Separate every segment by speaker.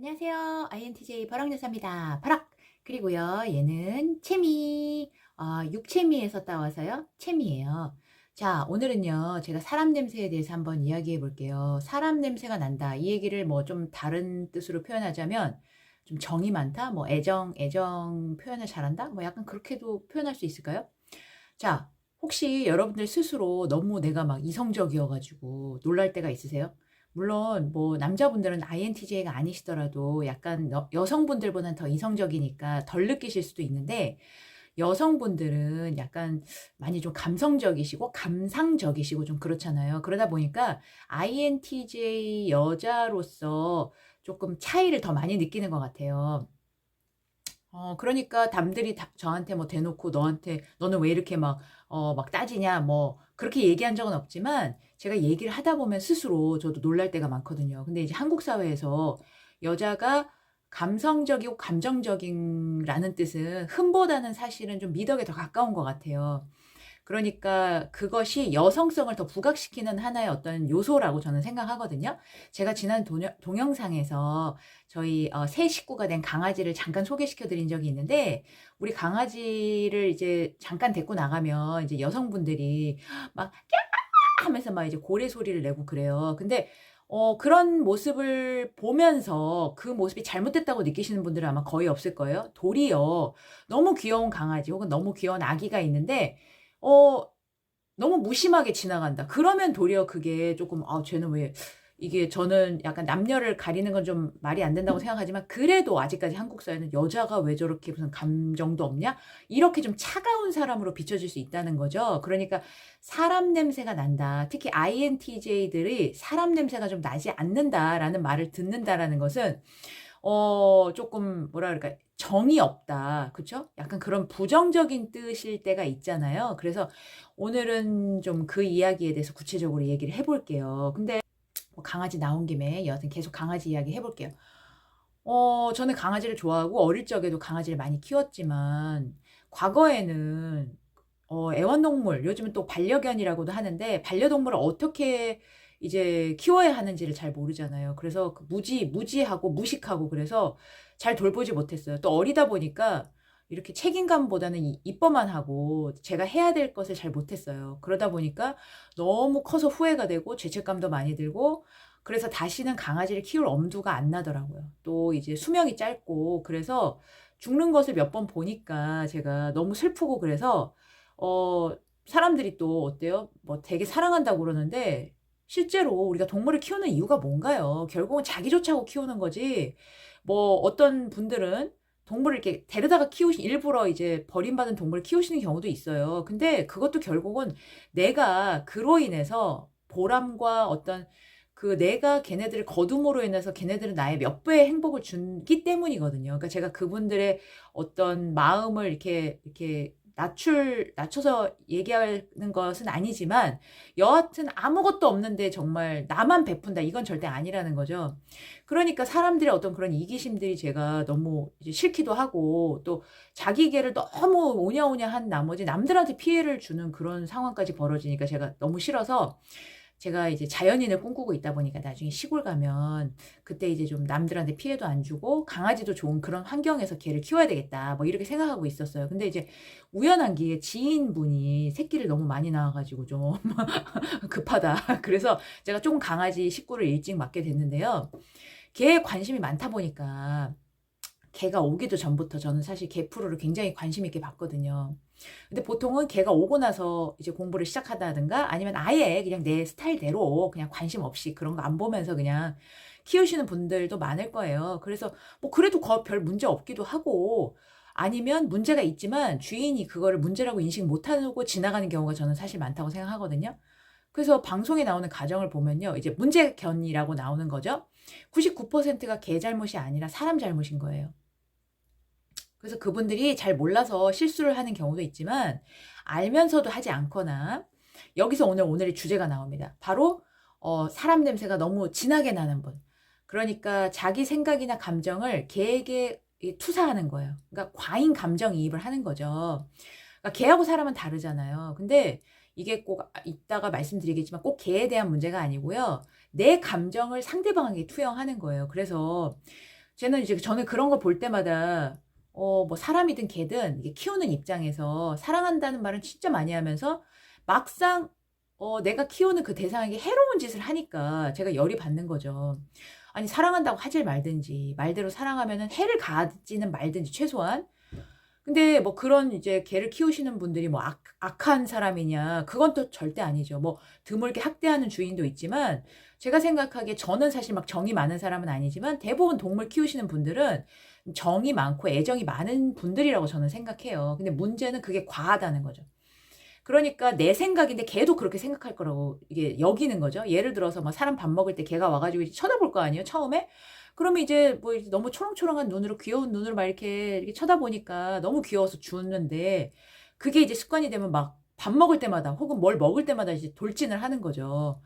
Speaker 1: 안녕하세요. INTJ 버럭여사입니다. 버럭! 그리고요, 얘는 채미, 육채미에서 따와서요, 채미예요. 자, 오늘은요, 제가 사람 냄새에 대해서 한번 이야기해 볼게요. 사람 냄새가 난다. 이 얘기를 뭐 좀 다른 뜻으로 표현하자면, 좀 정이 많다? 뭐 애정 표현을 잘한다? 뭐 약간 그렇게도 표현할 수 있을까요? 자, 혹시 여러분들 스스로 너무 내가 막 이성적이어 가지고 놀랄 때가 있으세요? 물론 뭐 남자분들은 INTJ가 아니시더라도 약간 여성분들보다는 더 이성적이니까 덜 느끼실 수도 있는데, 여성분들은 약간 많이 좀 감성적이시고 감상적이시고 좀 그렇잖아요. 그러다 보니까 INTJ 여자로서 조금 차이를 더 많이 느끼는 것 같아요. 그러니까 남들이 다 저한테 뭐 대놓고 너한테 "너는 왜 이렇게 막 따지냐." 뭐 그렇게 얘기한 적은 없지만, 제가 얘기를 하다 보면 스스로 저도 놀랄 때가 많거든요. 근데 이제 한국 사회에서 여자가 감성적이고 감정적인 라는 뜻은 흠보다는 사실은 좀 미덕에 더 가까운 것 같아요. 그러니까 그것이 여성성을 더 부각시키는 하나의 어떤 요소라고 저는 생각하거든요. 제가 지난 동영상에서 저희 새 식구가 된 강아지를 잠깐 소개시켜 드린 적이 있는데, 우리 강아지를 이제 잠깐 데리고 나가면 이제 여성분들이 막 "꺄!" 하면서 막 이제 고래 소리를 내고 그래요. 근데 그런 모습을 보면서 그 모습이 잘못됐다고 느끼시는 분들은 아마 거의 없을 거예요. 도리어 너무 귀여운 강아지 혹은 너무 귀여운 아기가 있는데 어 너무 무심하게 지나간다. 그러면 도리어 그게 쪼끔 '아 쟤는 왜' 이게, 저는 약간 남녀를 가리는 건 좀 말이 안 된다고 생각하지만, 그래도 아직까지 한국 사회는 '여자가 왜 저렇게 무슨 감정도 없냐?' 이렇게 좀 차가운 사람으로 비춰질 수 있다는 거죠. 그러니까 '사람 냄새가 난다.' 특히 INTJ들이 '사람 냄새가 좀 나지 않는다.'라는 말을 듣는다라는 것은 쪼끔 뭐라 그럴까, 정이 없다. 그쵸? 약간 그런 부정적인 뜻일 때가 있잖아요. 그래서 오늘은 좀 그 이야기에 대해서 구체적으로 얘기를 해 볼게요. 근데 뭐 강아지 나온 김에 여하튼 계속 강아지 이야기 해 볼게요. 저는 강아지를 좋아하고 어릴 적에도 강아지를 많이 키웠지만, 과거에는 애완동물, 요즘은 또 반려견이라고도 하는데, 반려동물을 어떻게 이제 키워야 하는지를 잘 모르잖아요. 그래서 그 무지하고 무식하고, 그래서 잘 돌보지 못했어요. 또 어리다 보니까 이렇게 책임감보다는 이뻐만 하고 제가 해야 될 것을 잘 못했어요. 그러다 보니까 너무 커서 후회가 되고 죄책감도 많이 들고, 그래서 다시는 강아지를 키울 엄두가 안 나더라고요. 또 이제 수명이 짧고 그래서 죽는 것을 몇 번 보니까 제가 너무 슬프고, 그래서 어 사람들이 또 어때요? 뭐 되게 사랑한다고 그러는데, 실제로 우리가 동물을 키우는 이유가 뭔가요? 결국은 자기 좋자고 키우는 거지. 뭐 어떤 분들은 동물을 이렇게 데려다가 키우시 일부러 이제 버림받은 동물을 키우시는 경우도 있어요. 근데 그것도 결국은 내가 그로 인해서 보람과 어떤 그 내가 걔네들을 거둠으로 인해서 걔네들은 나의 몇 배의 행복을 주기 때문이거든요. 그러니까 제가 그분들의 어떤 마음을 이렇게 낮춰서 얘기하는 것은 아니지만, 여하튼 아무것도 없는데 정말 나만 베푼다, 이건 절대 아니라는 거죠. 그러니까 사람들의 어떤 그런 이기심들이 제가 너무 이제 싫기도 하고, 또 자기 개를 너무 오냐오냐 한 나머지 남들한테 피해를 주는 그런 상황까지 벌어지니까 제가 너무 싫어서, 제가 이제 자연인을 꿈꾸고 있다 보니까 나중에 시골 가면 그때 이제 좀 남들한테 피해도 안 주고 강아지도 좋은 그런 환경에서 개를 키워야 되겠다, 뭐 이렇게 생각하고 있었어요. 근데 이제 우연한 기회에 지인분이 새끼를 너무 많이 낳아 가지고 좀 급하다. 그래서 제가 조금 강아지 식구를 일찍 맡게 됐는데요. 개에 관심이 많다 보니까 개가 오기도 전부터 저는 사실 개 프로를 굉장히 관심 있게 봤거든요. 근데 보통은 개가 오고 나서 이제 공부를 시작한다든가, 아니면 아예 그냥 내 스타일대로 그냥 관심 없이 그런 거 안 보면서 그냥 키우시는 분들도 많을 거예요. 그래서 뭐 그래도 별 문제 없기도 하고, 아니면 문제가 있지만 주인이 그거를 문제라고 인식 못하고 지나가는 경우가 저는 사실 많다고 생각하거든요. 그래서 방송에 나오는 가정을 보면요, 이제 문제견이라고 나오는 거죠. 99%가 개 잘못이 아니라 사람 잘못인 거예요. 그래서 그분들이 잘 몰라서 실수를 하는 경우도 있지만, 알면서도 하지 않거나, 여기서 오늘의 주제가 나옵니다. 바로 사람 냄새가 너무 진하게 나는 분. 그러니까 자기 생각이나 감정을 개에게 투사하는 거예요. 그러니까 과잉 감정이입을 하는 거죠. 그러니까 개하고 사람은 다르잖아요. 근데 이게 꼭 이따가 말씀드리겠지만 꼭 개에 대한 문제가 아니고요. 내 감정을 상대방에게 투영하는 거예요. 그래서 저는 그런 거 볼 때마다 뭐 사람이든 개든 이게 키우는 입장에서 사랑한다는 말은 진짜 많이 하면서 막상 내가 키우는 그 대상에게 해로운 짓을 하니까 제가 열이 받는 거죠. 아니 사랑한다고 하질 말든지 말대로 사랑하면은 해를 가하지는 말든지 최소한. 근데 뭐 그런 이제 개를 키우시는 분들이 뭐 악한 사람이냐 그건 또 절대 아니죠. 뭐 드물게 학대하는 주인도 있지만 제가 생각하기에 저는 사실 막 정이 많은 사람은 아니지만 대부분 동물 키우시는 분들은 정이 많고 애정이 많은 분들이라고 저는 생각해요. 근데 문제는 그게 과하다는 거죠. 그러니까 내 생각인데 걔도 그렇게 생각할 거라고 이게 여기는 거죠. 예를 들어서 막 사람 밥 먹을 때 걔가 와 가지고 이제 쳐다볼 거 아니에요, 처음에? 그러면 이제 뭐 이제 너무 초롱초롱한 눈으로 귀여운 눈으로 막 이렇게 쳐다보니까 너무 귀여워서 주는데 그게 이제 습관이 되면 막 밥 먹을 때마다 혹은 뭘 먹을 때마다 이제 돌진을 하는 거죠.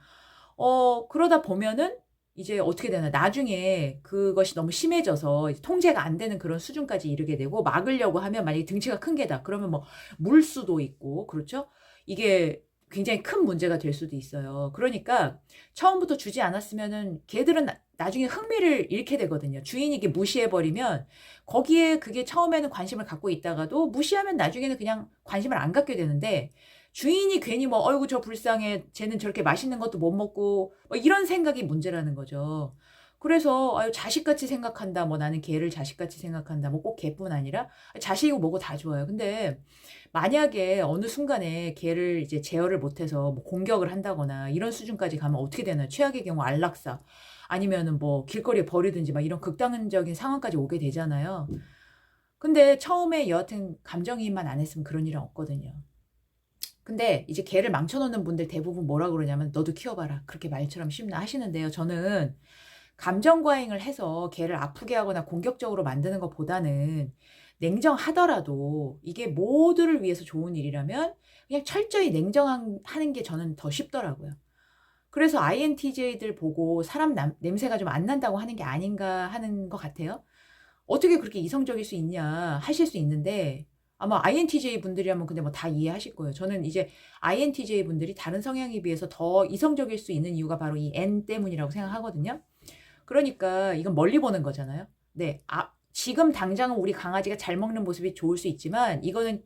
Speaker 1: 그러다 보면은 이제 어떻게 되나 나중에 그것이 너무 심해져서 이제 통제가 안 되는 그런 수준까지 이르게 되고 막으려고 하면 만약에 등치가 큰 개다. 그러면 뭐 물 수도 있고 그렇죠? 이게 굉장히 큰 문제가 될 수도 있어요. 그러니까 처음부터 주지 않았으면은 개들은 나중에 흥미를 잃게 되거든요. 주인이 이게 무시해 버리면 거기에 그게 처음에는 관심을 갖고 있다가도 무시하면 나중에는 그냥 관심을 안 갖게 되는데 주인이 괜히 뭐 "어이구 저 불쌍해. 쟤는 저렇게 맛있는 것도 못 먹고." 뭐 이런 생각이 문제라는 거죠. 그래서 아유 자식같이 생각한다. 뭐 나는 개를 자식같이 생각한다. 뭐 꼭 개뿐 아니라 자식이고 뭐고 다 좋아요. 근데 만약에 어느 순간에 개를 이제 제어를 못해서 뭐 공격을 한다거나 이런 수준까지 가면 어떻게 되나요? 최악의 경우 안락사 아니면은 뭐 길거리에 버리든지 막 이런 극단적인 상황까지 오게 되잖아요. 근데 처음에 여하튼 감정이입만 안 했으면 그런 일은 없거든요. 근데 이제 개를 망쳐 놓는 분들 대부분 뭐라 그러냐면 "너도 키워 봐라." 그렇게 말처럼 쉽나 하시는데요. 저는 감정 과잉을 해서 개를 아프게 하거나 공격적으로 만드는 것보다는 냉정하더라도 이게 모두를 위해서 좋은 일이라면 그냥 철저히 냉정한 하는 게 저는 더 쉽더라고요. 그래서 INTJ들 보고 사람 냄새가 좀 안 난다고 하는 게 아닌가 하는 것 같아요. 어떻게 그렇게 이성적일 수 있냐 하실 수 있는데 아마 INTJ 분들이라면 근데 뭐 다 이해하실 거예요. 저는 이제 INTJ 분들이 다른 성향에 비해서 더 이성적일 수 있는 이유가 바로 이 N 때문이라고 생각하거든요. 그러니까 이건 멀리 보는 거잖아요. 네. 지금 당장은 우리 강아지가 잘 먹는 모습이 좋을 수 있지만 이거는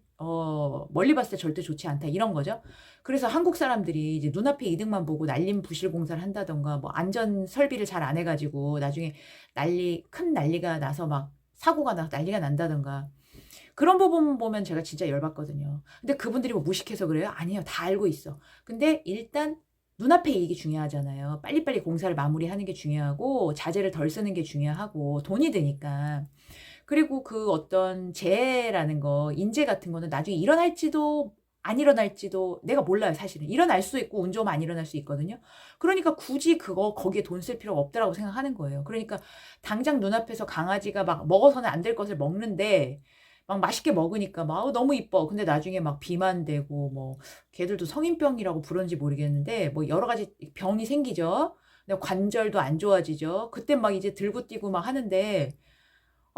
Speaker 1: 멀리 봤을 때 절대 좋지 않다 이런 거죠. 그래서 한국 사람들이 이제 눈앞에 이득만 보고 난림 부실 공사를 한다든가 뭐 안전 설비를 잘 안 해 가지고 나중에 큰 난리가 나서 막 사고가 나서 난리가 난다든가 그런 부분 보면 제가 진짜 열받거든요. 근데 그분들이 뭐 무식해서 그래요? 아니에요. 다 알고 있어. 근데 일단 눈앞의 이익이 중요하잖아요. 빨리빨리 공사를 마무리하는 게 중요하고 자재를 덜 쓰는 게 중요하고 돈이 드니까. 그리고 그 어떤 재해라는 거 인재 같은 거는 나중에 일어날지도 안 일어날지도 내가 몰라요 사실은. 일어날 수도 있고 운 좋으면 안 일어날 수 있거든요. 그러니까 굳이 거기에 돈 쓸 필요가 없다라고 생각하는 거예요. 그러니까 당장 눈앞에서 강아지가 막 먹어서는 안 될 것을 먹는데 막 맛있게 먹으니까 막 너무 이뻐. 근데 나중에 막 비만 되고 뭐 걔들도 성인병이라고 부르는지 모르겠는데 뭐 여러 가지 병이 생기죠. 근데 관절도 안 좋아지죠. 그때 막 이제 들고 뛰고 막 하는데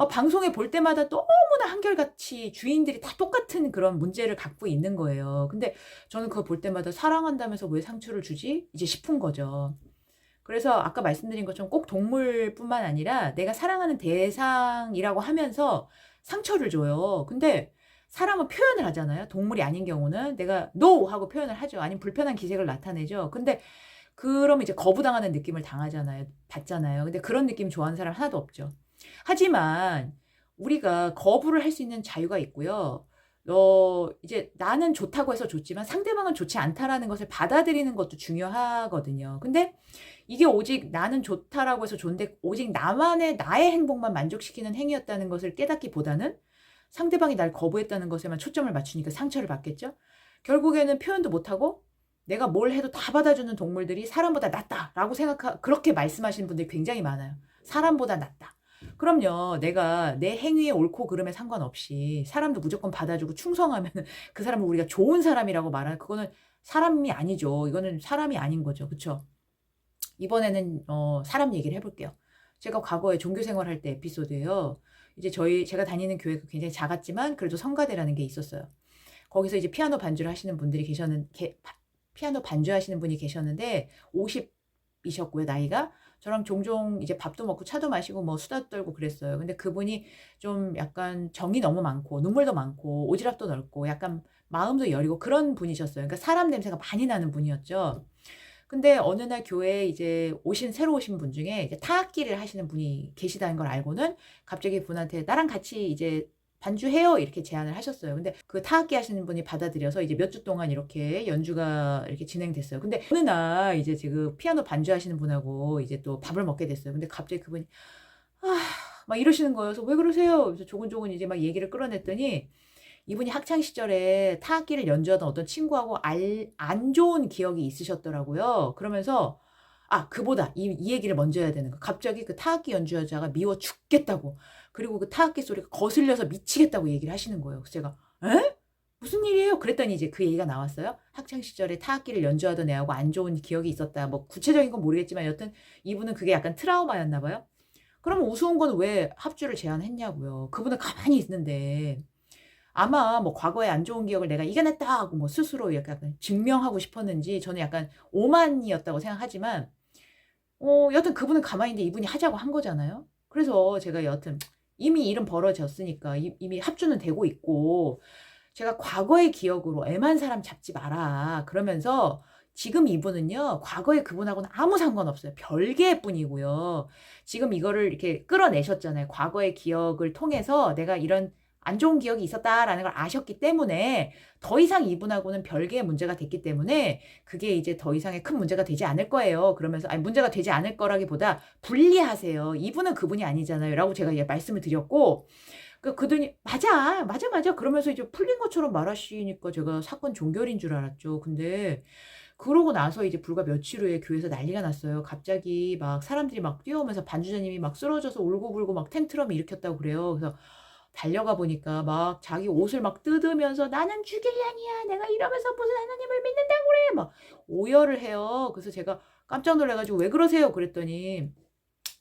Speaker 1: 방송에 볼 때마다 너무나 한결같이 주인들이 다 똑같은 그런 문제를 갖고 있는 거예요. 근데 저는 그거 볼 때마다 '사랑한다면서 왜 상처를 주지?' 이제 싶은 거죠. 그래서 아까 말씀드린 것처럼 꼭 동물뿐만 아니라 내가 사랑하는 대상이라고 하면서 상처를 줘요. 근데 사람은 표현을 하잖아요. 동물이 아닌 경우는 내가 "No." 하고 표현을 하죠. 아니면 불편한 기색을 나타내죠. 근데 그러면 이제 거부당하는 느낌을 받잖아요. 근데 그런 느낌 좋아하는 사람 하나도 없죠. 하지만 우리가 거부를 할 수 있는 자유가 있고요. 이제 나는 좋다고 해서 좋지만 상대방은 좋지 않다라는 것을 받아들이는 것도 중요하거든요. 근데 이게 오직 '나는 좋다.'라고 해서 좋은데 오직 나의 행복만 만족시키는 행위였다는 것을 깨닫기보다는 상대방이 날 거부했다는 것에만 초점을 맞추니까 상처를 받겠죠. 결국에는 표현도 못하고 '내가 뭘 해도 다 받아주는 동물들이 사람보다 낫다.'라고 그렇게 말씀하시는 분들이 굉장히 많아요. '사람보다 낫다.' 그럼요. 내가 내 행위의 옳고 그름에 상관없이 사람도 무조건 받아주고 충성하면은 그 사람을 우리가 좋은 사람이라고 말하는 그거는 사람이 아니죠. 이거는 사람이 아닌 거죠. 그쵸? 이번에는 사람 얘기를 해 볼게요. 제가 과거에 종교 생활할 때 에피소드예요. 이제 제가 다니는 교회가 굉장히 작았지만 그래도 성가대라는 게 있었어요. 거기서 이제 피아노 반주를 하시는 분들이 피아노 반주하시는 분이 계셨는데 50 이셨고요 나이가. 저랑 종종 이제 밥도 먹고 차도 마시고 뭐 수다도 떨고 그랬어요. 근데 그분이 좀 약간 정이 너무 많고 눈물도 많고 오지랖도 넓고 약간 마음도 여리고 그런 분이셨어요. 그러니까 사람 냄새가 많이 나는 분이었죠. 근데 어느 날 교회에 이제 새로 오신 분 중에 이제 타악기를 하시는 분이 계시다는 걸 알고는 갑자기 그분한테 "나랑 같이 이제 반주해요." 이렇게 제안을 하셨어요. 근데 그 타악기 하시는 분이 받아들여서 이제 몇 주 동안 이렇게 연주가 이렇게 진행됐어요. 근데 어느 날 이제 지금 피아노 반주하시는 분하고 이제 또 밥을 먹게 됐어요. 근데 갑자기 그분이 "아." 막 이러시는 거예요. 그래서 "왜 그러세요?" 그래서 조곤조곤 이제 막 얘기를 끌어냈더니 이분이 학창 시절에 타악기를 연주하던 어떤 친구하고 안 좋은 기억이 있으셨더라고요. 그러면서 그보다 이 얘기를 먼저 해야 되는 거야. 갑자기 그 타악기 연주자가 미워 죽겠다고, 그리고 그 타악기 소리가 거슬려서 미치겠다고 얘기를 하시는 거예요. 그래서 제가 "에? 무슨 일이에요?" 그랬더니 이제 그 얘기가 나왔어요. 학창 시절에 타악기를 연주하던 애하고 안 좋은 기억이 있었다. 뭐 구체적인 건 모르겠지만 여튼 이분은 그게 약간 트라우마였나 봐요. 그러면 우스운 건 왜 합주를 제안했냐고요. 그분은 가만히 있는데. 아마 뭐 과거의 안 좋은 기억을 내가 이겨냈다 하고 뭐 스스로 약간 증명하고 싶었는지 저는 약간 오만이었다고 생각하지만 여하튼 그분은 가만히 있는데 이분이 하자고 한 거잖아요. 그래서 제가 여하튼 이미 일은 벌어졌으니까 이미 합주는 되고 있고 제가 "과거의 기억으로 애만 사람 잡지 마라." 그러면서 지금 이분은요 과거의 그분하고는 아무 상관없어요. 별개의 뿐이고요. 지금 이거를 이렇게 끌어내셨잖아요. 과거의 기억을 통해서 '내가 이런 안 좋은 기억이 있었다.'라는 걸 아셨기 때문에 더 이상 이분하고는 별개의 문제가 됐기 때문에 그게 이제 더 이상의 큰 문제가 되지 않을 거예요. 그러면서 아니 문제가 되지 않을 거라기보다 분리하세요. 이분은 그분이 아니잖아요."라고 제가 예 말씀을 드렸고 그러더니 "맞아. 맞아, 맞아." 그러면서 이제 풀린 것처럼 말하시니까 제가 사건 종결인 줄 알았죠. 근데 그러고 나서 이제 불과 며칠 후에 교회에서 난리가 났어요. 갑자기 막 사람들이 막 뛰어오면서 반주자님이 막 쓰러져서 울고불고 막 탱트럼을 일으켰다고 그래요. 그래서 달려가 보니까 막 자기 옷을 막 뜯으면서 "나는 주길ян이야. 내가 이러면서 무슨 하나님을 믿는다고 그래." 막 오열을 해요. 그래서 제가 깜짝 놀라 가지고 "왜 그러세요?" 그랬더니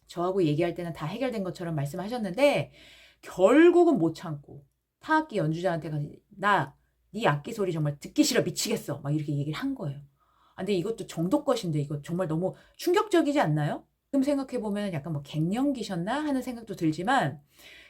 Speaker 1: 저하고 얘기할 때는 다 해결된 것처럼 말씀하셨는데 결국은 못 참고 타악기 연주자한테 가서 "나 네 악기 소리 정말 듣기 싫어 미치겠어." 막 이렇게 얘기를 한 거예요. 근데 이것도 정도껏인데 이거 정말 너무 충격적이지 않나요? 지금 생각해 보면 약간 뭐 '갱년기셨나?' 하는 생각도 들지만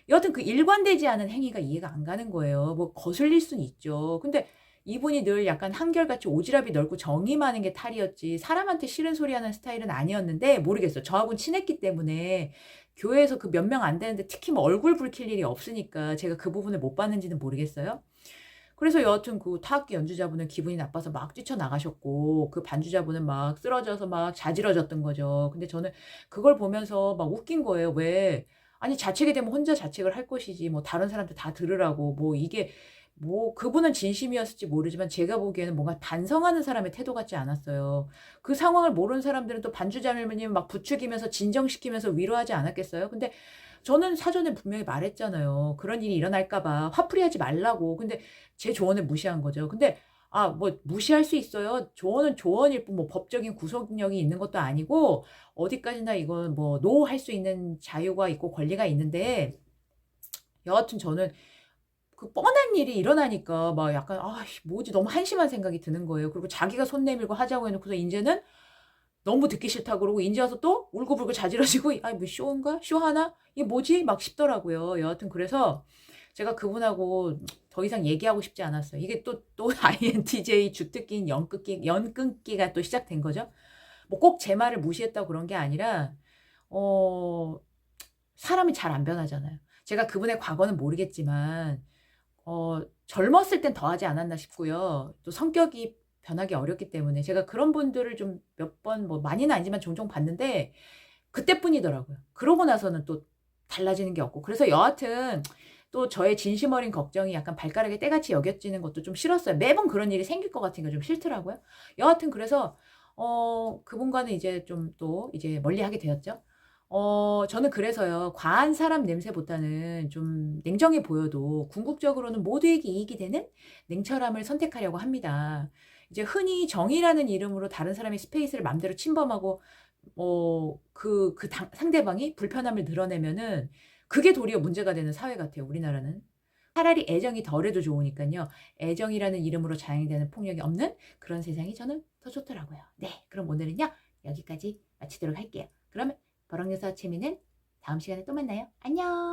Speaker 1: 여하튼 그 일관되지 않은 행위가 이해가 안 가는 거예요. 뭐 거슬릴 수는 있죠. 근데 이분이 늘 약간 한결같이 오지랖이 넓고 정이 많은 게 탈이었지 사람한테 싫은 소리 하는 스타일은 아니었는데 모르겠어요. 저하고는 친했기 때문에 교회에서 그 몇 명 안 되는데 특히 뭐 얼굴 붉힐 일이 없으니까 제가 그 부분을 못 봤는지는 모르겠어요. 그래서 여하튼 그 타악기 연주자분은 기분이 나빠서 막 뛰쳐나가셨고 그 반주자분은 막 쓰러져서 막 자지러졌던 거죠. 근데 저는 그걸 보면서 막 웃긴 거예요. 왜 아니 자책이 되면 혼자 자책을 할 것이지 뭐 다른 사람들 다 들으라고 뭐 이게 뭐 그분은 진심이었을지 모르지만 제가 보기에는 뭔가 반성하는 사람의 태도 같지 않았어요. 그 상황을 모르는 사람들은 또 반주자매님 막 부추기면서 진정시키면서 위로하지 않았겠어요? 근데 저는 사전에 분명히 말했잖아요. 그런 일이 일어날까 봐 화풀이하지 말라고. 근데 제 조언을 무시한 거죠. 근데 뭐 무시할 수 있어요. 조언은 조언일 뿐 뭐 법적인 구속력이 있는 것도 아니고 어디까지나 이건 뭐 노 할 수 있는 자유가 있고 권리가 있는데 여하튼 저는 그 뻔한 일이 일어나니까 막 약간 '아 뭐지?' 너무 한심한 생각이 드는 거예요. 그리고 자기가 손 내밀고 하자고 해 놓고서 인제는 너무 듣기 싫다 그러고 인제 와서 또 울고불고 자지러지고 '아이 뭐 쇼인가? 쇼하나? 이게 뭐지?' 막 싶더라고요. 여하튼 그래서 제가 그분하고 더 이상 얘기하고 싶지 않았어요. 이게 또 INTJ 주특기인 연끊기가 또 시작된 거죠. 뭐 꼭 제 말을 무시했다고 그런 게 아니라 어 사람이 잘 안 변하잖아요. 제가 그분의 과거는 모르겠지만 젊었을 땐 더하지 않았나 싶고요. 또 성격이 변하기 어렵기 때문에 제가 그런 분들을 좀 몇 번 뭐 많이는 아니지만 종종 봤는데 그때뿐이더라고요. 그러고 나서는 또 달라지는 게 없고 그래서 여하튼 또 저의 진심 어린 걱정이 약간 발가락에 때같이 여겨지는 것도 좀 싫었어요. 매번 그런 일이 생길 것 같으니까 좀 싫더라고요. 여하튼 그래서 그분과는 이제 좀 또 이제 멀리하게 되었죠. 저는 그래서요. 과한 사람 냄새보다는 좀 냉정해 보여도 궁극적으로는 모두에게 이익이 되는 냉철함을 선택하려고 합니다. 이제 흔히 정의라는 이름으로 다른 사람의 스페이스를 맘대로 침범하고 상대방이 불편함을 드러내면은 그게 도리어 문제가 되는 사회 같아요, 우리나라는. 차라리 애정이 덜해도 좋으니깐요. 애정이라는 이름으로 자행되는 폭력이 없는 그런 세상이 저는 더 좋더라고요. 네. 그럼 오늘은요. 여기까지 마치도록 할게요. 그러면 버럭여사 채미는 다음 시간에 또 만나요. 안녕.